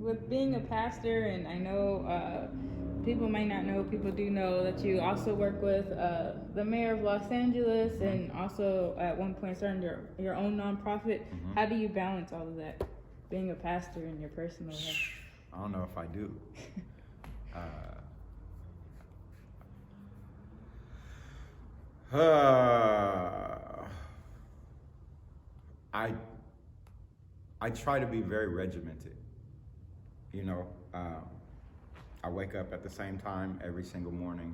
with being a pastor, and I know people might not know, people do know that you also work with the mayor of Los Angeles, and also at one point starting your own nonprofit. How do you balance all of that, being a pastor and your personal life? I don't know if I do. I I try to be very regimented. You know, I wake up at the same time every single morning.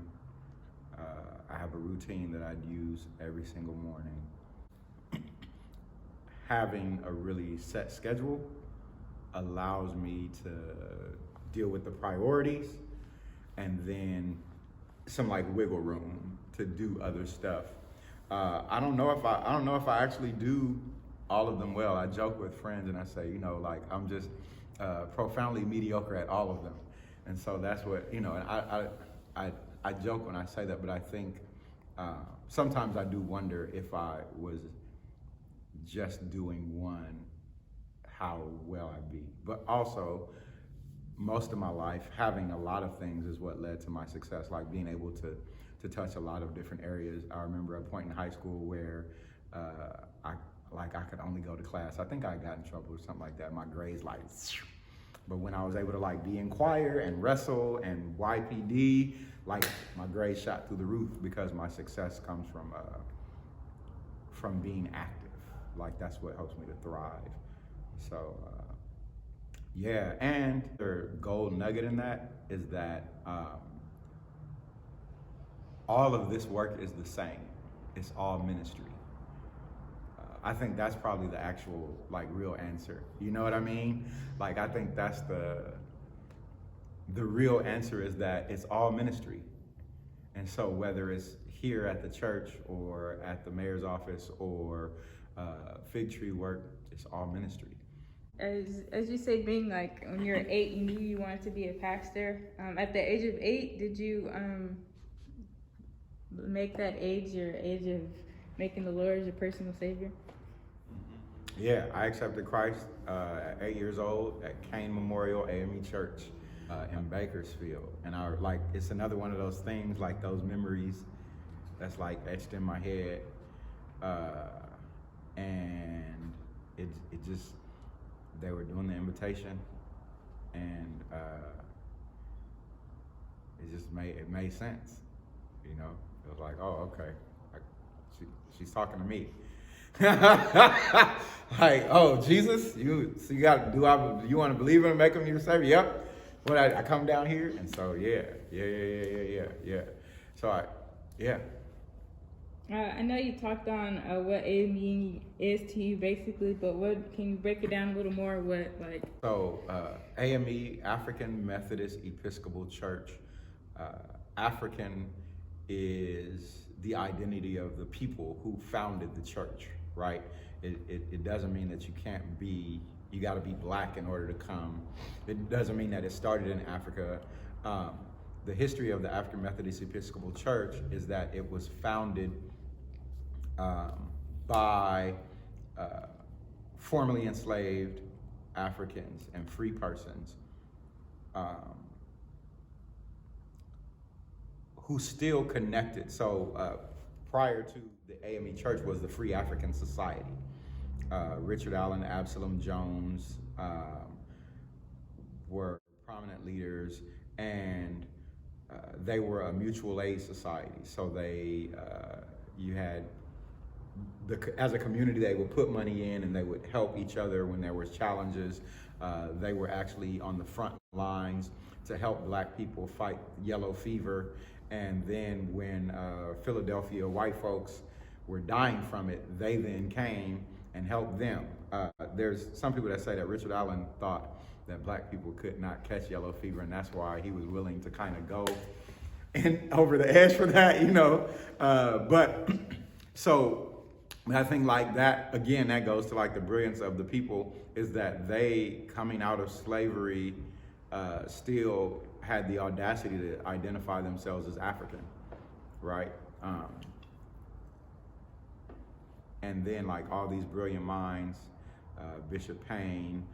I have a routine that I'd use every single morning. Having a really set schedule allows me to deal with the priorities and then some like wiggle room to do other stuff. I don't know if I actually do all of them well. I joke with friends and I say, like I'm just profoundly mediocre at all of them, and so that's what And I joke when I say that, but I think sometimes I do wonder if I was just doing one, how well I'd be. But also, most of my life, having a lot of things is what led to my success, like being able to touch a lot of different areas. I remember a point in high school where I could only go to class. I think I got in trouble or something like that. My grades but when I was able to like be in choir and wrestle and YPD, like my grades shot through the roof because my success comes from being active. Like that's what helps me to thrive. So yeah, and the gold nugget in that is that all of this work is the same. It's all ministry. I think that's probably the actual like real answer. You know what I mean? Like I think that's the real answer is that it's all ministry. And so whether it's here at the church or at the mayor's office or fig tree work, it's all ministry. As you say, being like when you're 8, you knew you wanted to be a pastor. At the age of 8, did you make that age your age of making the Lord your personal savior? Yeah, I accepted Christ at 8 years old at Kane Memorial AME Church in Bakersfield, and it's another one of those things, like those memories that's like etched in my head, and it just they were doing the invitation, and it made sense, It was like, oh, okay, she's talking to me. Like, oh, Jesus, you got do you want to believe in him, make him your savior? Yep. When I come down here, and so yeah. So yeah. I know you talked on what AME is to you, basically, but what can you break it down a little more? So AME, African Methodist Episcopal Church. African is the identity of the people who founded the church, right? It doesn't mean that you got to be black in order to come. It doesn't mean that it started in Africa. The history of the African Methodist Episcopal Church is that it was founded by formerly enslaved Africans and free persons who still connected. So prior to the AME Church was the Free African Society. Richard Allen, Absalom Jones were prominent leaders, and they were a mutual aid society. So you had as a community, they would put money in and they would help each other when there was challenges. They were actually on the front lines to help black people fight yellow fever. And then when Philadelphia white folks were dying from it, they then came and helped them. There's some people that say that Richard Allen thought that black people could not catch yellow fever, and that's why he was willing to kind of go and over the edge for that, But so I think like that, again, that goes to like the brilliance of the people, is that they, coming out of slavery, still had the audacity to identify themselves as African, right? And then like all these brilliant minds, Bishop Payne,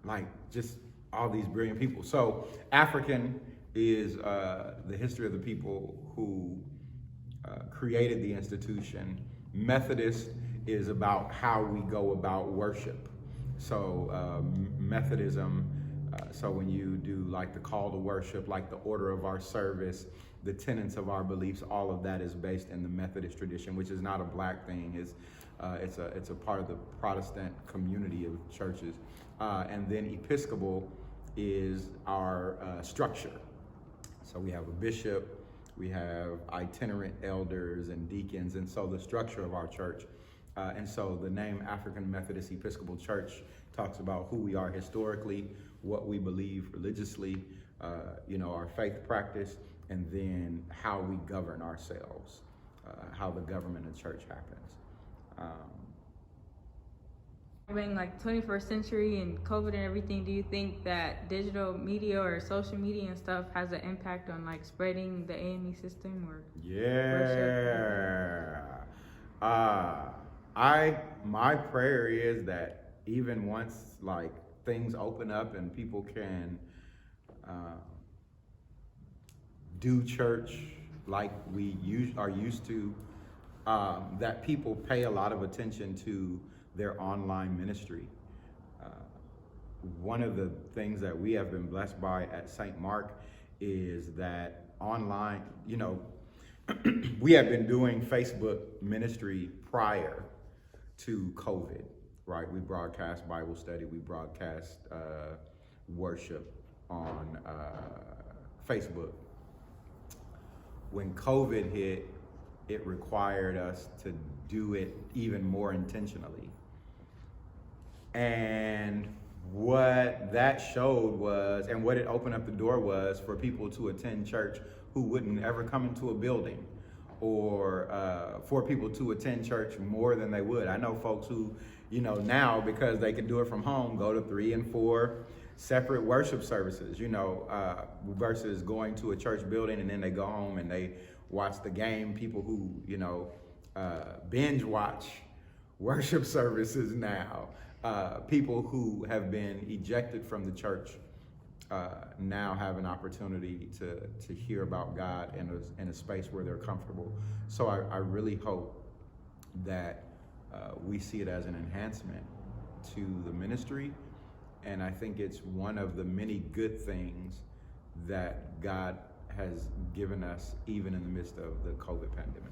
like just all these brilliant people. So African is the history of the people who created the institution. Methodist is about how we go about worship. So Methodism, so when you do like the call to worship, like the order of our service, the tenets of our beliefs, all of that is based in the Methodist tradition, which is not a black thing. It's a part of the Protestant community of churches. And then Episcopal is our structure. So we have a bishop, we have itinerant elders and deacons, and so the structure of our church. And so the name African Methodist Episcopal Church talks about who we are historically, what we believe religiously, our faith practice, and then how we govern ourselves, how the government of church happens. Being like 21st century and COVID and everything, do you think that digital media or social media and stuff has an impact on like spreading the AME system or worship? My prayer is that even once like things open up and people can do church like we are used to, that people pay a lot of attention to their online ministry. One of the things that we have been blessed by at St. Mark is that online, we have been doing Facebook ministry prior to COVID, right? We broadcast Bible study, we broadcast worship on Facebook. When COVID hit, it required us to do it even more intentionally. And what that showed was, and what it opened up the door was for people to attend church who wouldn't ever come into a building, or for people to attend church more than they would. I know folks who, now because they can do it from home, go to 3 and 4 separate worship services, versus going to a church building and then they go home and they watch the game. People who, binge watch worship services now. People who have been ejected from the church now have an opportunity to hear about God in a space where they're comfortable. So I really hope that we see it as an enhancement to the ministry. And I think it's one of the many good things that God has given us even in the midst of the COVID pandemic.